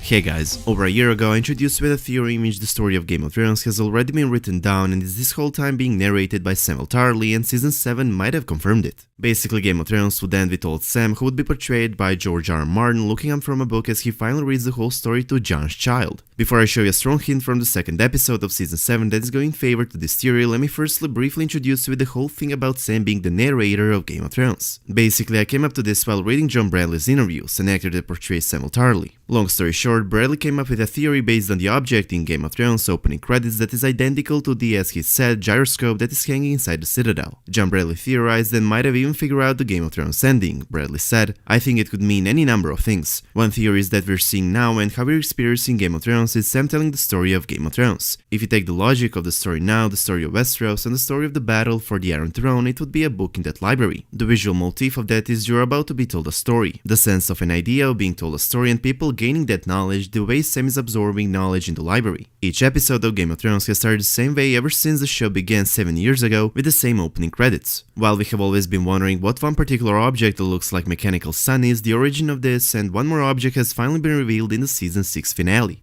Hey guys, over a year ago I introduced with a theory in which the story of Game of Thrones has already been written down and is this whole time being narrated by Samuel Tarly, and season 7 might have confirmed it. Basically, Game of Thrones would end with old Sam, who would be portrayed by George R. R. Martin, looking up from a book as he finally reads the whole story to Jon's child. Before I show you a strong hint from the second episode of season 7 that is going in favor to this theory, let me firstly briefly introduce you with the whole thing about Sam being the narrator of Game of Thrones. Basically, I came up to this while reading John Bradley's interviews, an actor that portrays Samuel Tarly. Long story short, Bradley came up with a theory based on the object in Game of Thrones opening credits that is identical to the, as he said, gyroscope that is hanging inside the Citadel. John Bradley theorized and might have even figured out the Game of Thrones ending. Bradley said, "I think it could mean any number of things. One theory is that we're seeing now and how we're experiencing Game of Thrones is Sam telling the story of Game of Thrones. If you take the logic of the story now, the story of Westeros, and the story of the battle for the Iron Throne, it would be a book in that library. The visual motif of that is you're about to be told a story. The sense of an idea of being told a story and people gaining that knowledge, the way Sam is absorbing knowledge in the library. Each episode of Game of Thrones has started the same way ever since the show began 7 years ago, with the same opening credits. While we have always been wondering what one particular object that looks like mechanical sun is, the origin of this, and one more object has finally been revealed in the season 6 finale.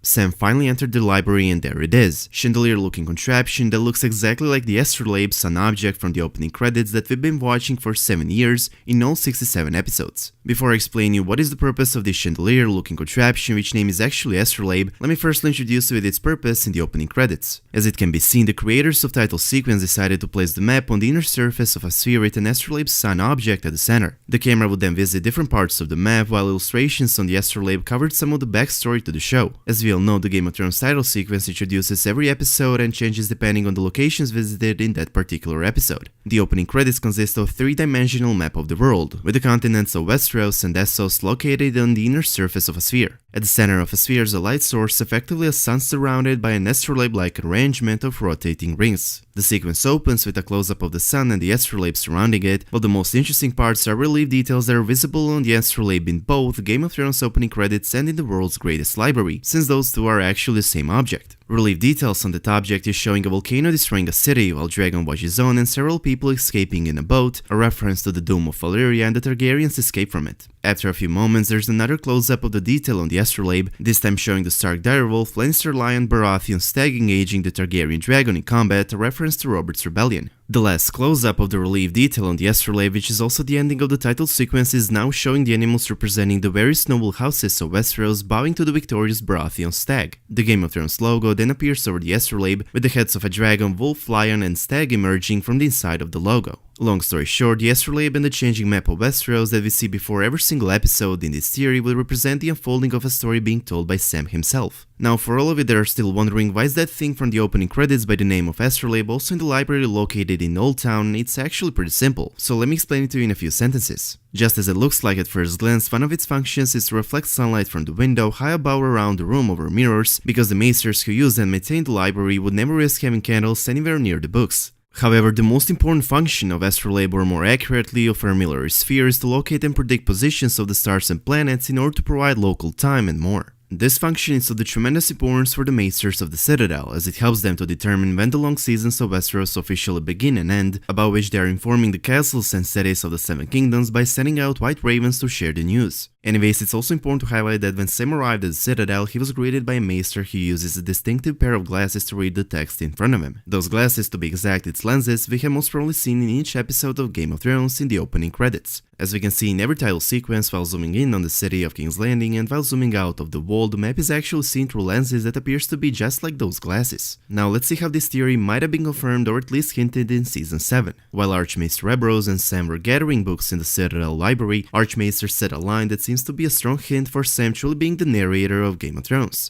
Sam finally entered the library and there it is, chandelier-looking contraption that looks exactly like the astrolabe sun object from the opening credits that we've been watching for 7 years in all 67 episodes. Before I explain you what is the purpose of this chandelier-looking contraption, which name is actually astrolabe, let me first introduce you with its purpose in the opening credits. As it can be seen, the creators of title sequence decided to place the map on the inner surface of a sphere with an astrolabe sun object at the center. The camera would then visit different parts of the map, while illustrations on the astrolabe covered some of the backstory to the show. As we all know, the Game of Thrones title sequence introduces every episode and changes depending on the locations visited in that particular episode. The opening credits consist of a three-dimensional map of the world, with the continents of Westeros and Essos located on the inner surface of a sphere. At the center of a sphere is a light source, effectively a sun surrounded by an astrolabe-like arrangement of rotating rings. The sequence opens with a close-up of the sun and the astrolabe surrounding it, but the most interesting parts are relief details that are visible on the astrolabe in both Game of Thrones opening credits and in the world's greatest library, since those two are actually the same object. Relief details on that object is showing a volcano destroying a city while Dragon watches on and several people escaping in a boat, a reference to the Doom of Valyria and the Targaryens' escape from it. After a few moments, there's another close-up of the detail on the astrolabe, this time showing the Stark direwolf, Lannister lion, Baratheon stag engaging the Targaryen dragon in combat, a reference to Robert's Rebellion. The last close-up of the relief detail on the astrolabe, which is also the ending of the title sequence, is now showing the animals representing the various noble houses of Westeros bowing to the victorious Baratheon stag. The Game of Thrones logo then appears over the astrolabe, with the heads of a dragon, wolf, lion, and stag emerging from the inside of the logo. Long story short, the astrolabe and the changing map of Westeros that we see before every single episode in this theory will represent the unfolding of a story being told by Sam himself. Now, for all of you that are still wondering why is that thing from the opening credits by the name of astrolabe also in the library located in Old Town, it's actually pretty simple, so let me explain it to you in a few sentences. Just as it looks like at first glance, one of its functions is to reflect sunlight from the window high above or around the room over mirrors, because the maesters who use and maintain the library would never risk having candles anywhere near the books. However, the most important function of astrolabe, or more accurately of a familiar sphere, is to locate and predict positions of the stars and planets in order to provide local time and more. This function is of the tremendous importance for the Maesters of the Citadel, as it helps them to determine when the long seasons of Westeros officially begin and end, about which they are informing the castles and cities of the Seven Kingdoms by sending out white ravens to share the news. Anyways, it's also important to highlight that when Sam arrived at the Citadel, he was greeted by a maester who uses a distinctive pair of glasses to read the text in front of him. Those glasses, to be exact, its lenses, we have most probably seen in each episode of Game of Thrones in the opening credits. As we can see in every title sequence, while zooming in on the city of King's Landing and while zooming out of the wall, the map is actually seen through lenses that appears to be just like those glasses. Now let's see how this theory might have been confirmed or at least hinted in Season 7. While Archmaester Ebrose and Sam were gathering books in the Citadel library, Archmaester said a line that seems to be a strong hint for Sam truly being the narrator of Game of Thrones.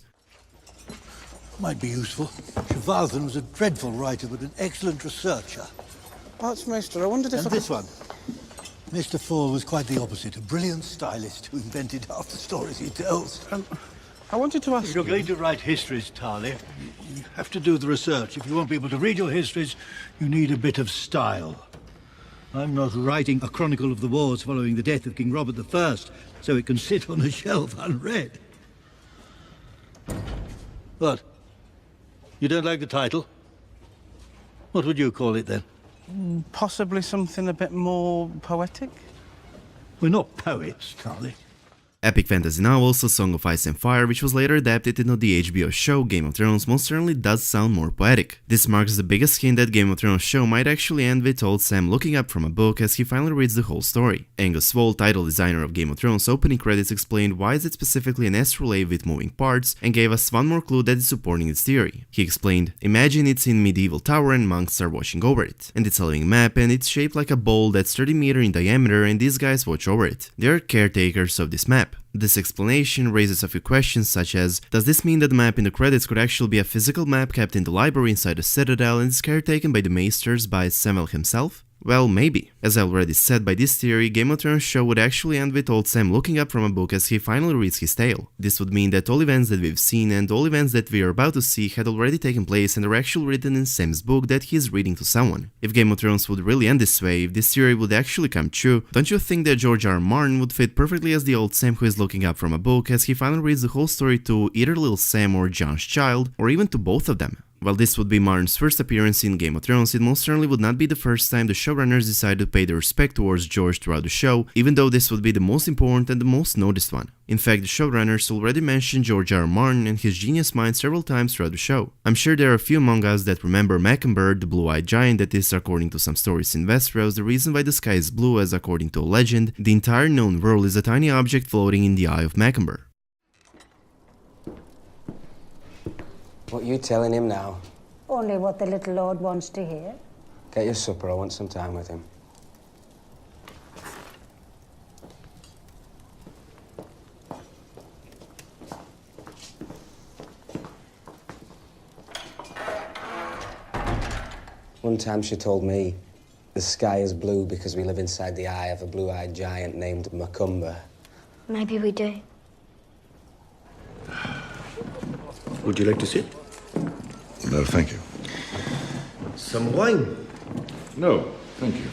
Might be useful. Chevalthan was a dreadful writer, but an excellent researcher. Archmaester, I wondered if And I could... this one. Mr. Fall was quite the opposite, a brilliant stylist who invented half the stories he tells. I wanted to ask If you're going to write histories, Tarly, you have to do the research. If you want people to read your histories, you need a bit of style. I'm not writing a chronicle of the wars following the death of King Robert I, so it can sit on a shelf unread. What? You don't like the title? What would you call it then? possibly something a bit more poetic? We're not poets, Tarly. Epic fantasy novels, A Song of Ice and Fire, which was later adapted into the HBO show Game of Thrones, most certainly does sound more poetic. This marks the biggest hint that Game of Thrones show might actually end with old Sam looking up from a book as he finally reads the whole story. Angus Wold, title designer of Game of Thrones opening credits, explained why is it specifically an astrolabe with moving parts and gave us one more clue that is supporting its theory. He explained, imagine it's in medieval tower and monks are watching over it, and it's a living map and it's shaped like a bowl that's 30 meters in diameter and these guys watch over it. They are caretakers of this map. This explanation raises a few questions such as, does this mean that the map in the credits could actually be a physical map kept in the library inside the Citadel and is caretaken by the Maesters by Samwell himself? Well, maybe. As I already said, by this theory, Game of Thrones show would actually end with old Sam looking up from a book as he finally reads his tale. This would mean that all events that we've seen and all events that we are about to see had already taken place and are actually written in Sam's book that he is reading to someone. If Game of Thrones would really end this way, if this theory would actually come true, don't you think that George R. R. Martin would fit perfectly as the old Sam who is looking up from a book as he finally reads the whole story to either Little Sam or Jon's child, or even to both of them? While this would be Martin's first appearance in Game of Thrones, it most certainly would not be the first time the showrunners decided to pay their respect towards George throughout the show, even though this would be the most important and the most noticed one. In fact, the showrunners already mentioned George R. R. Martin and his genius mind several times throughout the show. I'm sure there are a few among us that remember Mackenbird, the blue-eyed giant that is, according to some stories in Westeros, the reason why the sky is blue, as according to a legend, the entire known world is a tiny object floating in the eye of Mackenbird. What are you telling him now? Only what the little lord wants to hear. Get your supper, I want some time with him. One time she told me, the sky is blue because we live inside the eye of a blue-eyed giant named Macumber. Maybe we do. Would you like to sit? No, thank you. Some wine? No, thank you.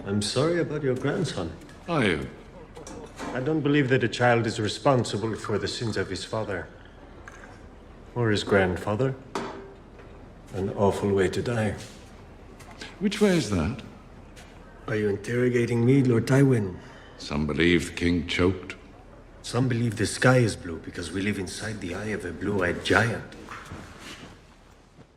I'm sorry about your grandson. Are you? I don't believe that a child is responsible for the sins of his father. Or his grandfather. An awful way to die. Which way is that? Are you interrogating me, Lord Tywin? Some believe the king choked. Some believe the sky is blue because we live inside the eye of a blue-eyed giant.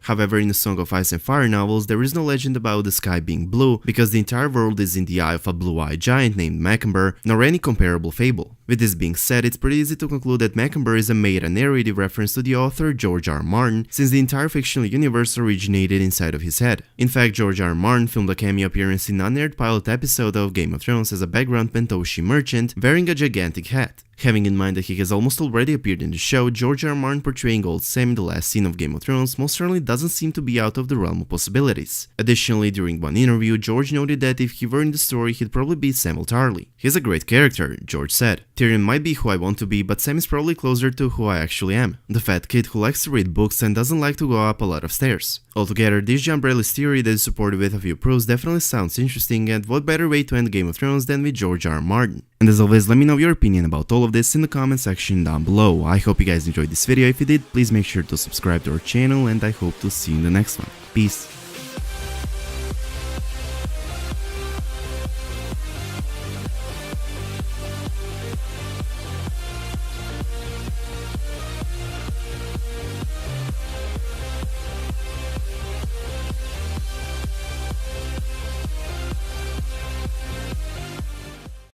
However, in the Song of Ice and Fire novels, there is no legend about the sky being blue, because the entire world is in the eye of a blue-eyed giant named Mackenbird, nor any comparable fable. With this being said, it's pretty easy to conclude that Mackenbird is a meta-narrative reference to the author George R. R. Martin, since the entire fictional universe originated inside of his head. In fact, George R. R. Martin filmed a cameo appearance in an unaired pilot episode of Game of Thrones as a background Pentoshi merchant wearing a gigantic hat. Having in mind that he has almost already appeared in the show, George R. R. Martin portraying Old Sam in the last scene of Game of Thrones most certainly doesn't seem to be out of the realm of possibilities. Additionally, during one interview, George noted that if he were in the story, he'd probably be Samwell Tarly. He's a great character, George said. Tyrion might be who I want to be, but Sam is probably closer to who I actually am. The fat kid who likes to read books and doesn't like to go up a lot of stairs. Altogether, this John Bradley's theory that is supported with a few proofs definitely sounds interesting, and what better way to end Game of Thrones than with George R. R. Martin. And as always, let me know your opinion about all of this in the comment section down below. I hope you guys enjoyed this video. If you did, please make sure to subscribe to our channel, and I hope to see you in the next one. Peace.